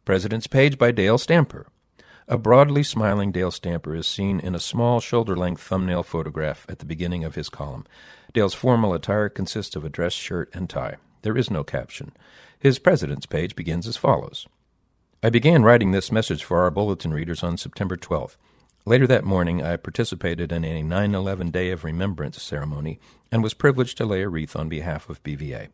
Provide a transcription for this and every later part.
President's Page by Dale Stamper. A broadly smiling Dale Stamper is seen in a small shoulder-length thumbnail photograph at the beginning of his column. Dale's formal attire consists of a dress shirt and tie. There is no caption. His President's Page begins as follows. I began writing this message for our bulletin readers on September 12th. Later that morning, I participated in a 9/11 Day of Remembrance ceremony and was privileged to lay a wreath on behalf of BVA.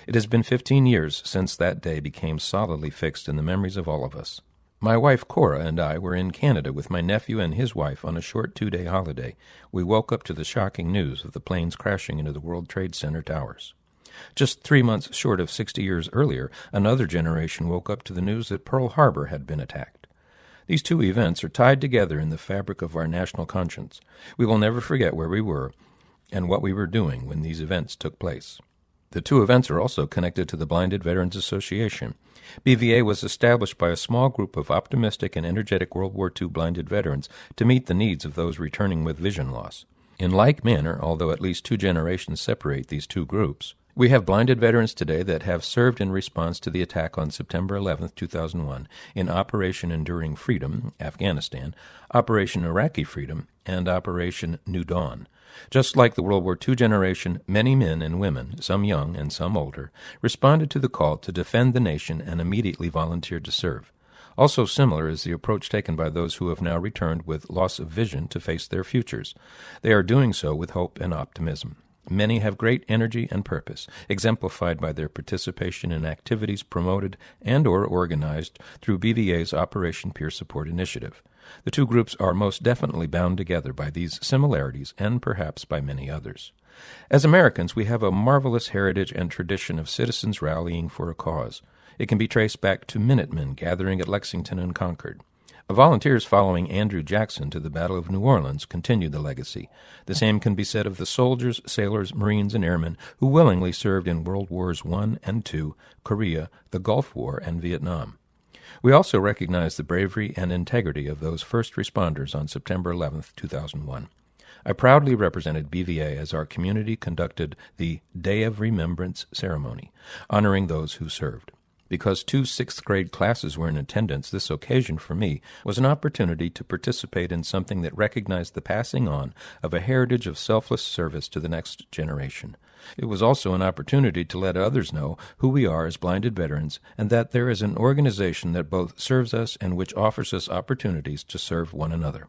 It has been 15 years since that day became solidly fixed in the memories of all of us. My wife Cora and I were in Canada with my nephew and his wife on a short 2-day holiday. We woke up to the shocking news of the planes crashing into the World Trade Center towers. Just 3 months short of 60 years earlier, another generation woke up to the news that Pearl Harbor had been attacked. These two events are tied together in the fabric of our national conscience. We will never forget where we were and what we were doing when these events took place. The two events are also connected to the Blinded Veterans Association. BVA was established by a small group of optimistic and energetic World War II blinded veterans to meet the needs of those returning with vision loss. In like manner, although at least 2 generations separate these two groups, we have blinded veterans today that have served in response to the attack on September 11, 2001, in Operation Enduring Freedom, Afghanistan, Operation Iraqi Freedom, and Operation New Dawn. Just like the World War II generation, many men and women, some young and some older, responded to the call to defend the nation and immediately volunteered to serve. Also similar is the approach taken by those who have now returned with loss of vision to face their futures. They are doing so with hope and optimism. Many have great energy and purpose, exemplified by their participation in activities promoted and or organized through BVA's Operation Peer Support Initiative. The two groups are most definitely bound together by these similarities and perhaps by many others. As Americans, we have a marvelous heritage and tradition of citizens rallying for a cause. It can be traced back to Minutemen gathering at Lexington and Concord. Volunteers following Andrew Jackson to the Battle of New Orleans continued the legacy. The same can be said of the soldiers, sailors, Marines, and airmen who willingly served in World Wars I and II, Korea, the Gulf War, and Vietnam. We also recognize the bravery and integrity of those first responders on September 11, 2001. I proudly represented BVA as our community conducted the Day of Remembrance ceremony, honoring those who served. Because 2 6th-grade classes were in attendance, this occasion for me was an opportunity to participate in something that recognized the passing on of a heritage of selfless service to the next generation. It was also an opportunity to let others know who we are as blinded veterans and that there is an organization that both serves us and which offers us opportunities to serve one another.